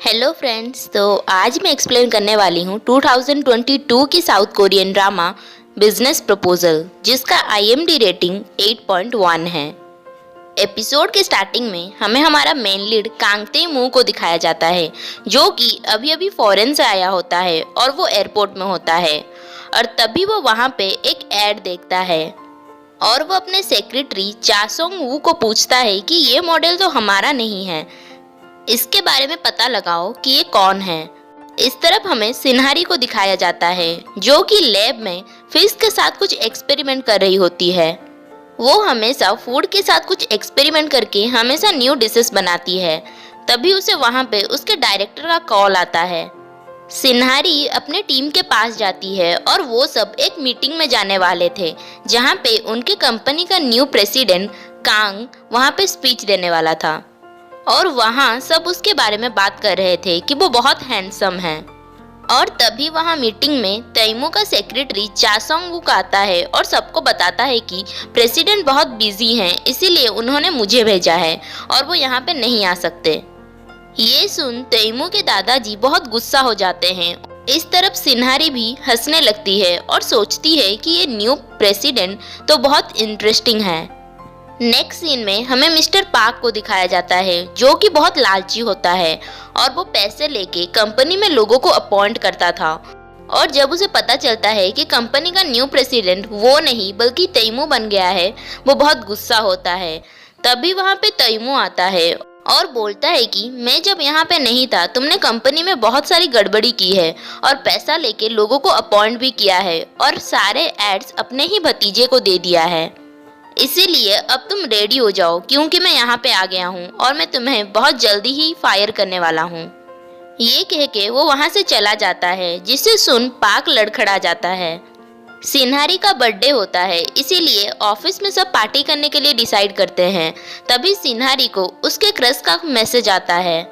Hello friends, तो आज मैं एक्सप्लेन करने वाली हूँ 2022 की south Korean drama business proposal, जिसका आईएमडी रेटिंग 8.1 है। एपिसोड के स्टार्टिंग में हमें हमारा मेन लीड कांग ते मू को दिखाया जाता है, जो कि अभी अभी फॉरेन से आया होता है और वो एयरपोर्ट में होता है। और तभी वो वहाँ पे एक ऐड देखता है और वो अपने सेक्रेटरी चासोंग वू को पूछता है कि ये मॉडल तो हमारा नहीं है, इसके बारे में पता लगाओ कि ये कौन है। इस तरफ हमें सिन्हारी को दिखाया जाता है, जो कि लैब में फिश के साथ कुछ एक्सपेरिमेंट कर रही होती है। वो हमेशा फूड के साथ कुछ एक्सपेरिमेंट करके हमेशा न्यू डिशेस बनाती है। तभी उसे वहाँ पे उसके डायरेक्टर का कॉल आता है। सिन्हारी अपने टीम के पास जाती है और वो सब एक मीटिंग में जाने वाले थे, जहाँ पे उनके कंपनी का न्यू प्रेसिडेंट कांग वहाँ पे स्पीच देने वाला था। और वहाँ सब उसके बारे में बात कर रहे थे कि वो बहुत हैंडसम है। और तभी वहाँ मीटिंग में तैमू का सेक्रेटरी चासोंग वू आता है और सबको बताता है कि प्रेसिडेंट बहुत बिजी हैं, इसीलिए उन्होंने मुझे भेजा है और वो यहाँ पे नहीं आ सकते। ये सुन तैमू के दादाजी बहुत गुस्सा हो जाते हैं। इस तरफ सिन्हारी भी हंसने लगती है और सोचती है कि ये न्यू प्रेसिडेंट तो बहुत इंटरेस्टिंग है। नेक्स्ट सीन में हमें मिस्टर पार्क को दिखाया जाता है, जो कि बहुत लालची होता है और वो पैसे लेके कंपनी में लोगों को अपॉइंट करता था। और जब उसे पता चलता है कि कंपनी का न्यू प्रेसिडेंट वो नहीं बल्कि तैमू बन गया है, वो बहुत गुस्सा होता है। तभी वहाँ पे तैमू आता है और बोलता है कि मैं जब यहाँ पे नहीं था, तुमने कंपनी में बहुत सारी गड़बड़ी की है और पैसा लेके लोगों को अपॉइंट भी किया है और सारे एड्स अपने ही भतीजे को दे दिया है। इसीलिए अब तुम रेडी हो जाओ, क्योंकि मैं यहाँ पे आ गया हूँ और मैं तुम्हें बहुत जल्दी ही फायर करने वाला हूँ। ये कह के वो वहाँ से चला जाता है, जिसे सुन पार्क लड़खड़ा जाता है। सिन्हारी का बर्थडे होता है, इसीलिए ऑफिस में सब पार्टी करने के लिए डिसाइड करते हैं। तभी सिन्हारी को उसके क्रश का मैसेज आता है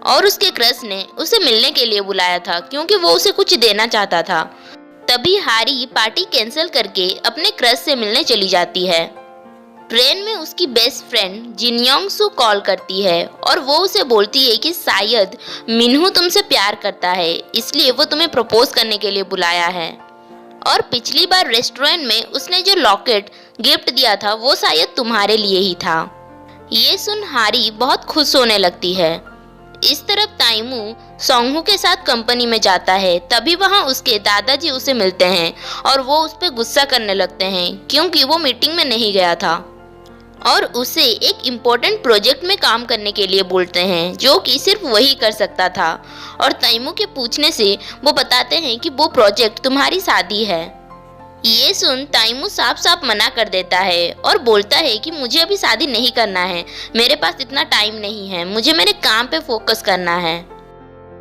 और उसके क्रश ने उसे मिलने के लिए बुलाया था, क्योंकि वो उसे कुछ देना चाहता था। तभी हारी पार्टी कैंसिल करके अपने क्रश से मिलने चली जाती है। ट्रेन में उसकी बेस्ट फ्रेंड जिनयोंग सू कॉल करती है और वो उसे बोलती है कि शायद मिन्हू तुमसे प्यार करता है, इसलिए वो तुम्हें प्रपोज करने के लिए बुलाया है। और पिछली बार रेस्टोरेंट में उसने जो लॉकेट गिफ्ट दिया था, वो शायद तुम्हारे लिए ही था। ये सुन हारी बहुत खुश होने लगती है। इस तरफ ताइमू सोंगहू के साथ कंपनी में जाता है। तभी वहाँ उसके दादाजी उसे मिलते हैं और वो उस पर गुस्सा करने लगते हैं, क्योंकि वो मीटिंग में नहीं गया था और उसे एक इम्पोर्टेंट प्रोजेक्ट में काम करने के लिए बोलते हैं, जो कि सिर्फ वही कर सकता था। और तैमू के पूछने से वो बताते हैं कि वो प्रोजेक्ट तुम्हारी शादी है। ये सुन तैमू साफ साफ मना कर देता है और बोलता है कि मुझे अभी शादी नहीं करना है, मेरे पास इतना टाइम नहीं है, मुझे मेरे काम पे फोकस करना है।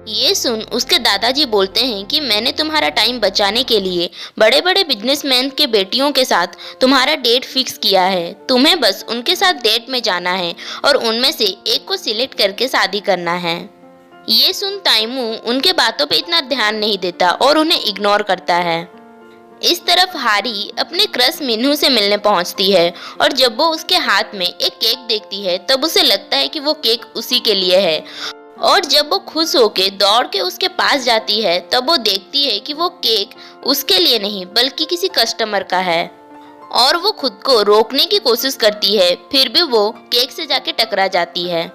ये सुन उसके दादाजी बोलते हैं कि मैंने तुम्हारा टाइम बचाने के लिए बड़े बड़े बिजनेसमैन के बेटियों के साथ तुम्हारा डेट फिक्स किया है, तुम्हें बस उनके साथ डेट में जाना है और उनमें से एक को सिलेक्ट करके शादी करना है। ये सुन तैमू उनके बातों पे इतना ध्यान नहीं देता और उन्हें इग्नोर करता है। इस तरफ हारी अपने क्रश मिन्हू से मिलने पहुंचती है और जब वो उसके हाथ में एक केक देखती है, तब उसे लगता है कि वो केक उसी के लिए है। और जब वो खुश होके दौड़ के उसके पास जाती है, तब वो देखती है कि वो केक उसके लिए नहीं बल्कि किसी कस्टमर का है। और वो खुद को रोकने की कोशिश करती है, फिर भी वो केक से जाके टकरा जाती है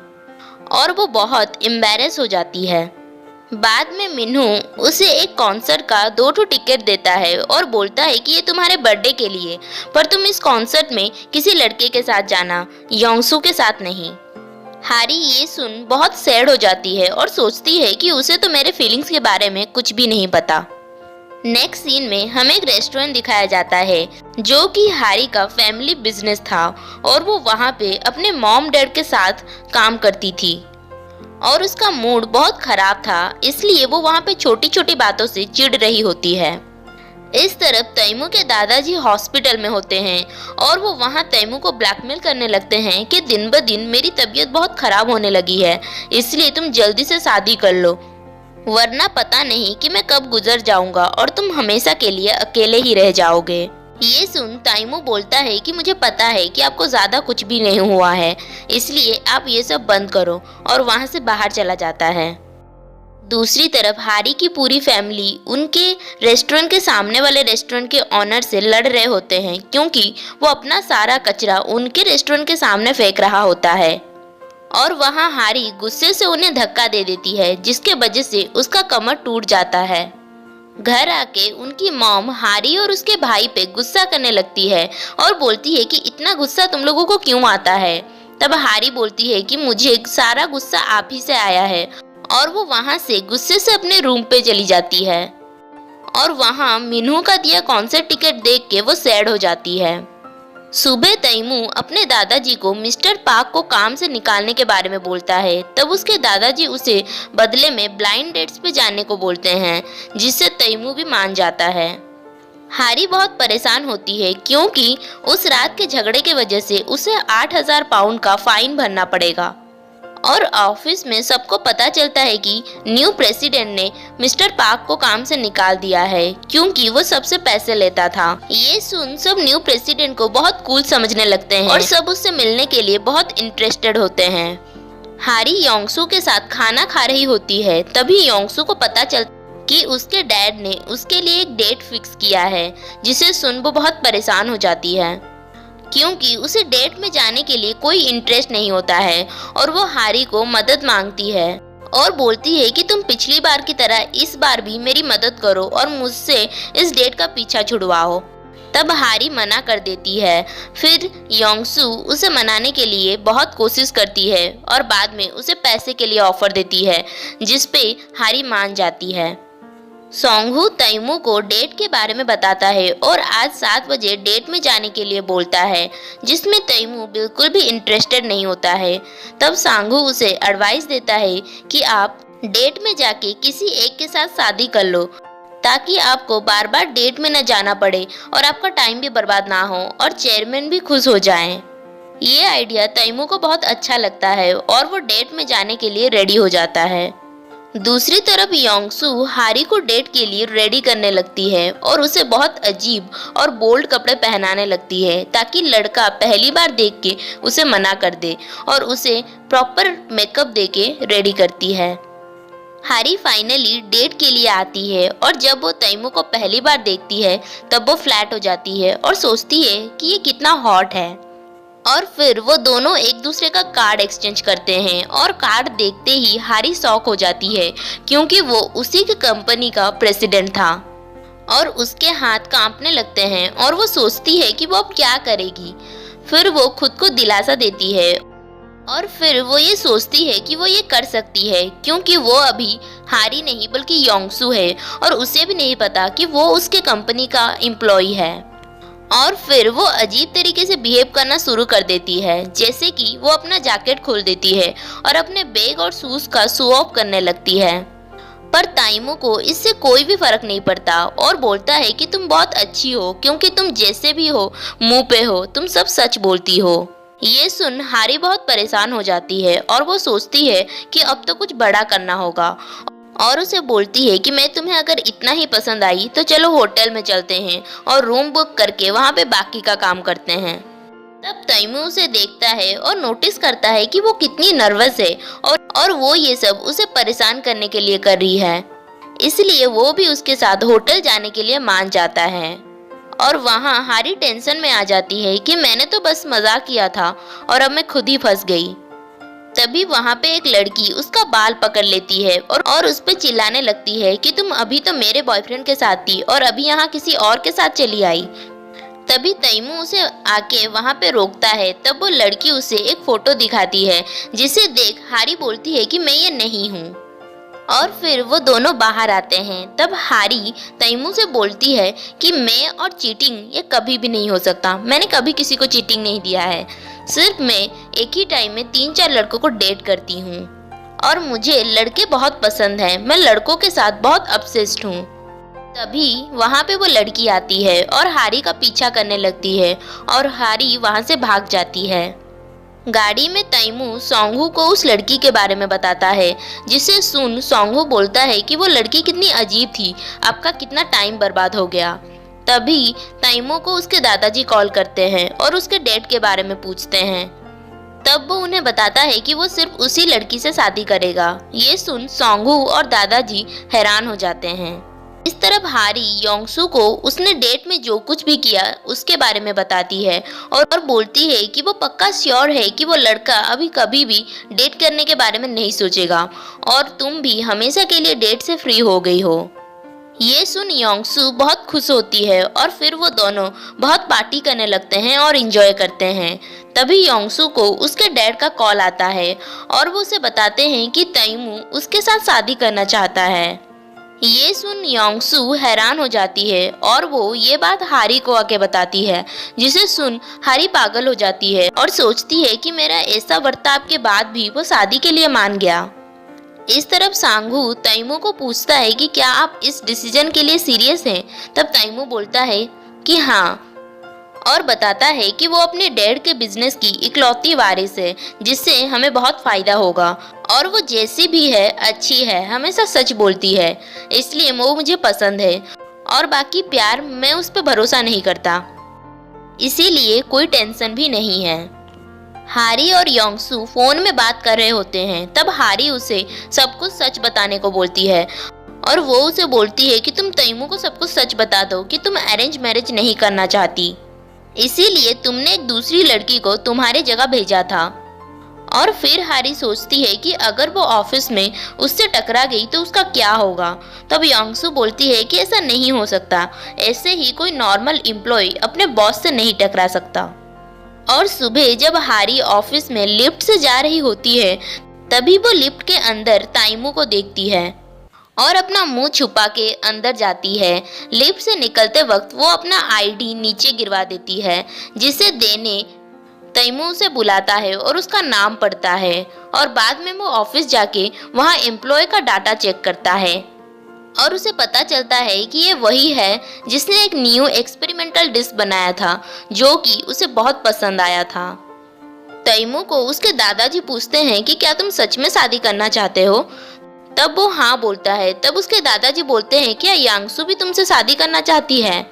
और वो बहुत एम्बैरेस हो जाती है। बाद में मिन्हू उसे एक कॉन्सर्ट का 2 टिकट देता है और बोलता है कि ये तुम्हारे बर्थडे के लिए, पर तुम इस कॉन्सर्ट में किसी लड़के के साथ जाना, योंगसू के साथ नहीं। हारी ये सुन बहुत सैड हो जाती है और सोचती है कि उसे तो मेरे फीलिंग्स के बारे में कुछ भी नहीं पता। नेक्स्ट सीन में हमें एक रेस्टोरेंट दिखाया जाता है, जो कि हारी का फैमिली बिजनेस था और वो वहाँ पे अपने मॉम डैड के साथ काम करती थी और उसका मूड बहुत खराब था, इसलिए वो वहाँ पे छोटी छोटी बातों से चिढ़ रही होती है। इस तरफ तैमू के दादाजी हॉस्पिटल में होते हैं और वो वहाँ तैमू को ब्लैकमेल करने लगते हैं कि दिन ब दिन मेरी तबीयत बहुत खराब होने लगी है, इसलिए तुम जल्दी से शादी कर लो, वरना पता नहीं कि मैं कब गुजर जाऊंगा और तुम हमेशा के लिए अकेले ही रह जाओगे। ये सुन तैमू बोलता है कि मुझे पता है कि आपको ज़्यादा कुछ भी नहीं हुआ है, इसलिए आप ये सब बंद करो, और वहाँ से बाहर चला जाता है। दूसरी तरफ हारी की पूरी फैमिली उनके रेस्टोरेंट के सामने वाले रेस्टोरेंट के ऑनर से लड़ रहे होते हैं क्योंकि वो अपना सारा कचरा उनके रेस्टोरेंट के सामने फेंक रहा होता है और वहाँ हारी गुस्से से उन्हें धक्का दे देती है जिसके वजह से उसका कमर टूट जाता है। घर आके उनकी मॉम हारी और उसके भाई पे गुस्सा करने लगती है और बोलती है कि इतना गुस्सा तुम लोगों को क्यों आता है। तब हारी बोलती है कि मुझे सारा गुस्सा आप ही से आया है और वो वहाँ से गुस्से से अपने रूम पे चली जाती है और वहाँ मिन्हू का दिया कॉन्सर्ट टिकट देख के वो सैड हो जाती है। सुबह तैमू अपने दादाजी को मिस्टर पार्क को काम से निकालने के बारे में बोलता है। तब उसके दादाजी उसे बदले में ब्लाइंड डेट्स पे जाने को बोलते हैं जिससे तैमू भी मान जाता है। हारी बहुत परेशान होती है क्योंकि उस रात के झगड़े की वजह से उसे 8,000 पाउंड का फाइन भरना पड़ेगा और ऑफिस में सबको पता चलता है कि न्यू प्रेसिडेंट ने मिस्टर पार्क को काम से निकाल दिया है क्योंकि वो सबसे पैसे लेता था। ये सुन सब न्यू प्रेसिडेंट को बहुत कूल समझने लगते हैं और सब उससे मिलने के लिए बहुत इंटरेस्टेड होते हैं। हारी योंगसू के साथ खाना खा रही होती है तभी योंगसू को पता चलता कि उसके डैड ने उसके लिए एक डेट फिक्स किया है जिसे सुन वो बहुत परेशान हो जाती है क्योंकि उसे डेट में जाने के लिए कोई इंटरेस्ट नहीं होता है और वो हारी को मदद मांगती है और बोलती है कि तुम पिछली बार की तरह इस बार भी मेरी मदद करो और मुझसे इस डेट का पीछा छुड़वाओ। तब हारी मना कर देती है। फिर योंगसू उसे मनाने के लिए बहुत कोशिश करती है और बाद में उसे पैसे के लिए ऑफर देती है जिस पे हारी मान जाती है। सोंगहू तैमू को डेट के बारे में बताता है और आज 7 बजे डेट में जाने के लिए बोलता है जिसमें तैमू बिल्कुल भी इंटरेस्टेड नहीं होता है। तब सांगू उसे एडवाइस देता है कि आप डेट में जाके किसी एक के साथ शादी कर लो ताकि आपको बार बार डेट में न जाना पड़े और आपका टाइम भी बर्बाद ना हो और चेयरमैन भी खुश हो जाएं। ये आइडिया तैमू को बहुत अच्छा लगता है और वो डेट में जाने के लिए रेडी हो जाता है। दूसरी तरफ योंगसू हारी को डेट के लिए रेडी करने लगती है और उसे बहुत अजीब और बोल्ड कपड़े पहनाने लगती है ताकि लड़का पहली बार देख के उसे मना कर दे और उसे प्रॉपर मेकअप देके रेडी करती है। हारी फाइनली डेट के लिए आती है और जब वो तैमू को पहली बार देखती है तब वो फ्लैट हो जाती है और सोचती है कि ये कितना हॉट है और फिर वो दोनों एक दूसरे का कार्ड एक्सचेंज करते हैं और कार्ड देखते ही हारी शॉक हो जाती है क्योंकि वो उसी की कंपनी का प्रेसिडेंट था और उसके हाथ कांपने लगते हैं और वो सोचती है कि वो अब क्या करेगी। फिर वो खुद को दिलासा देती है और फिर वो ये सोचती है कि वो ये कर सकती है क्योंकि वो अभी हारी नहीं बल्कि योंगसू है और उसे भी नहीं पता कि वो उसके कंपनी का एम्प्लॉय है। और फिर वो अजीब तरीके से बिहेव करना शुरू कर देती है जैसे कि वो अपना जैकेट खोल देती है और अपने बैग और शूज का शो ऑफ करने लगती है। पर तैमू को इससे कोई भी फर्क नहीं पड़ता और बोलता है कि तुम बहुत अच्छी हो क्योंकि तुम जैसे भी हो मुंह पे हो, तुम सब सच बोलती हो। ये सुन हारी बहुत परेशान हो जाती है और वो सोचती है कि अब तो कुछ बड़ा करना होगा और उसे बोलती है कि मैं तुम्हें अगर इतना ही पसंद आई तो चलो होटल में चलते हैं और रूम बुक करके वहाँ पे बाकी का काम करते हैं। तब तैमू उसे देखता है और नोटिस करता है कि वो कितनी नर्वस है और वो ये सब उसे परेशान करने के लिए कर रही है, इसलिए वो भी उसके साथ होटल जाने के लिए मान जाता है। और वहाँ हारी टेंशन में आ जाती है कि मैंने तो बस मजाक किया था और अब मैं खुद ही फंस गई। तभी वहाँ पे एक लड़की उसका बाल पकड़ लेती है और उस पे चिल्लाने लगती है कि तुम अभी तो मेरे बॉयफ्रेंड के साथ थी और अभी यहाँ किसी और के साथ चली आई। तभी तैमू उसे आके वहाँ पे रोकता है। तब वो लड़की उसे एक फोटो दिखाती है जिसे देख हारी बोलती है कि मैं ये नहीं हूँ और फिर वो दोनों बाहर आते हैं। तब हारी तैमू से बोलती है कि मैं और चीटिंग ये कभी भी नहीं हो सकता, मैंने कभी किसी को चीटिंग नहीं दिया है, सिर्फ मैं एक ही टाइम में 3-4 लड़कों को डेट करती हूँ और मुझे लड़के बहुत पसंद हैं, मैं लड़कों के साथ बहुत ऑब्सेस्ड हूँ। तभी वहाँ पे वो लड़की आती है और हारी का पीछा करने लगती है और हारी वहाँ से भाग जाती है। गाड़ी में तैमू सोंगहू को उस लड़की के बारे में बताता है जिसे सुन सोंगहू बोलता है कि वो लड़की कितनी अजीब थी, आपका कितना टाइम बर्बाद हो गया। तभी तैमू को उसके दादाजी कॉल करते हैं और उसके डेट के बारे में पूछते हैं। तब वो उन्हें बताता है कि वो सिर्फ उसी लड़की से शादी करेगा। ये सुन सोंगहू और दादाजी हैरान हो जाते हैं। इस तरफ हारी योंगसू को उसने डेट में जो कुछ भी किया उसके बारे में बताती है और बोलती है कि वो पक्का श्योर है कि वो लड़का अभी कभी भी डेट करने के बारे में नहीं सोचेगा और तुम भी हमेशा के लिए डेट से फ्री हो गई हो। ये सुन योंगसू बहुत खुश होती है और फिर वो दोनों बहुत पार्टी करने लगते हैं और एंजॉय करते हैं। तभी योंगसू को उसके डैड का कॉल आता है और वो उसे बताते हैं कि तैमू उसके साथ शादी करना चाहता है। ये सुन योंगसू हैरान हो जाती है और वो ये बात हारी को आके बताती है, जिसे सुन हारी पागल हो जाती है और सोचती है कि मेरा ऐसा बर्ताव के बाद भी वो शादी के लिए मान गया। इस तरफ सांगहू तैमू को पूछता है कि क्या आप इस डिसीजन के लिए सीरियस हैं? तब तैमू बोलता है कि हाँ और बताता है कि वो अपने डैड के बिजनेस की इकलौती वारिस है जिससे हमें बहुत फायदा होगा और वो जैसी भी है अच्छी है, हमेशा सच बोलती है, इसलिए वो मुझे पसंद है और बाकी प्यार मैं उस पर भरोसा नहीं करता, इसीलिए कोई टेंशन भी नहीं है। हारी और योंगसू फोन में बात कर रहे होते हैं। तब हारी उसे सब कुछ सच बताने को बोलती है और वो उसे बोलती है कि तुम तैमू को सब कुछ सच बता दो कि तुम अरेंज मैरिज नहीं करना चाहती, इसीलिए तुमने एक दूसरी लड़की को तुम्हारी जगह भेजा था। और फिर हारी सोचती है कि अगर वो ऑफिस में उससे टकरा गई तो उसका क्या होगा। तब योंगसू बोलती है कि ऐसा नहीं हो सकता, ऐसे ही कोई नॉर्मल एम्प्लॉय अपने बॉस से नहीं टकरा सकता। और सुबह जब हारी ऑफिस में लिफ्ट से जा रही होती है तभी वो लिफ्ट के अंदर तैमू को देखती है और अपना मुंह छुपा के अंदर जाती है। लिफ्ट से निकलते वक्त वो अपना आईडी नीचे गिरवा देती है, जिसे देने तैमू उसे बुलाता है और उसका नाम पढ़ता है और बाद में वो ऑफिस जाके वहाँ एम्प्लॉय का डाटा चेक करता है और उसे पता चलता है कि ये वही है जिसने एक न्यू एक्सपेरिमेंटल डिश बनाया था जो कि उसे बहुत पसंद आया था। तैमू को उसके दादाजी पूछते हैं कि क्या तुम सच में शादी करना चाहते हो? तब वो हाँ बोलता है। तब उसके दादाजी बोलते हैं क्या योंगसू भी तुमसे शादी करना चाहती है?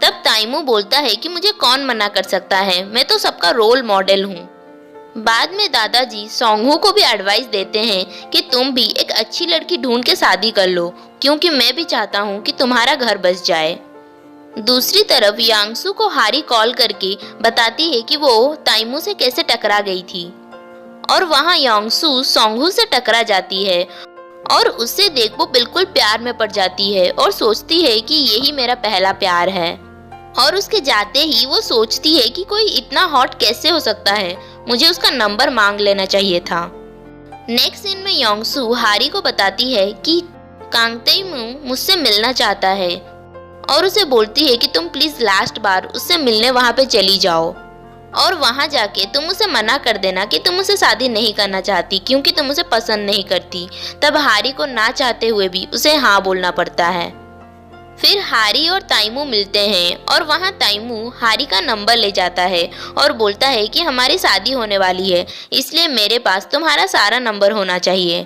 तब तैमू बोलता है कि मुझे कौन मना कर सकता है, मैं तो सबका रोल मॉडल हूँ। बाद में दादाजी सोंगहू को भी एडवाइस देते हैं कि तुम भी एक अच्छी लड़की ढूंढ के शादी कर लो, क्योंकि मैं भी चाहता हूँ कि तुम्हारा घर बस जाए। दूसरी तरफ योंगसू को हारी कॉल करके बताती है कि वो तैमू से कैसे टकरा गई थी और वहाँ योंगसू सोंगहू से टकरा जाती है और उससे देख वो बिल्कुल प्यार में पड़ जाती है और सोचती है कि यही मेरा पहला प्यार है। और उसके जाते ही वो सोचती है कि कोई इतना हॉट कैसे हो सकता है, मुझे उसका नंबर मांग लेना चाहिए था। नेक्स्ट सीन में योंगसू हारी को बताती है कि कांग तैमू मुझसे मिलना चाहता है और उसे बोलती है कि तुम प्लीज लास्ट बार उससे मिलने वहाँ पे चली जाओ और वहाँ जाके तुम उसे मना कर देना कि तुम उसे शादी नहीं करना चाहती क्योंकि तुम उसे पसंद नहीं करती। तब हारी को ना चाहते हुए भी उसे हाँ बोलना पड़ता है। फिर हारी और तैमू मिलते हैं और वहाँ तैमू हारी का नंबर ले जाता है और बोलता है कि हमारी शादी होने वाली है, इसलिए मेरे पास तुम्हारा सारा नंबर होना चाहिए।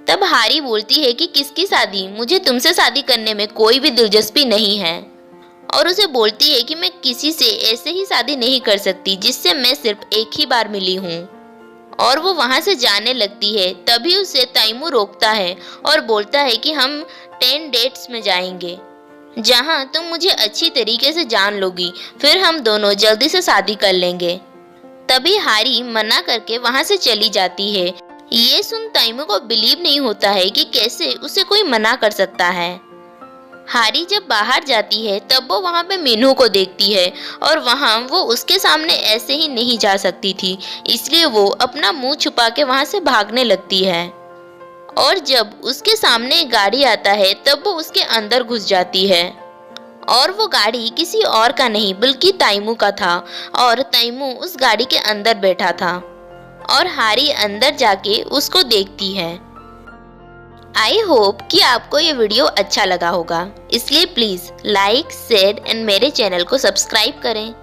तब हारी बोलती है कि किसकी शादी, मुझे तुमसे शादी करने में कोई भी दिलचस्पी नहीं है और उसे बोलती है कि मैं किसी से ऐसे ही शादी नहीं कर सकती जिससे मैं सिर्फ एक ही बार मिली हूँ और वो वहाँ से जाने लगती है। तभी उसे तैमू रोकता है और बोलता है कि हम 10 डेट्स में जाएंगे जहाँ तुम मुझे अच्छी तरीके से जान लोगी, फिर हम दोनों जल्दी से शादी कर लेंगे। तभी हारी मना करके वहाँ से चली जाती है। ये सुन तैमू को बिलीव नहीं होता है कि कैसे उसे कोई मना कर सकता है। हारी जब बाहर जाती है तब वो वहाँ पे मीनू को देखती है और वहाँ वो उसके सामने ऐसे ही नहीं जा सकती थी, इसलिए वो अपना मुंह छुपा के वहाँ से भागने लगती है। और जब उसके सामने एक गाड़ी आता है तब वो उसके अंदर घुस जाती है और वो गाड़ी किसी और का नहीं बल्कि तैमू का था और तैमू उस गाड़ी के अंदर बैठा था और हारी अंदर जाके उसको देखती है। आई होप कि आपको ये वीडियो अच्छा लगा होगा, इसलिए प्लीज़ लाइक, शेयर एंड मेरे चैनल को सब्सक्राइब करें।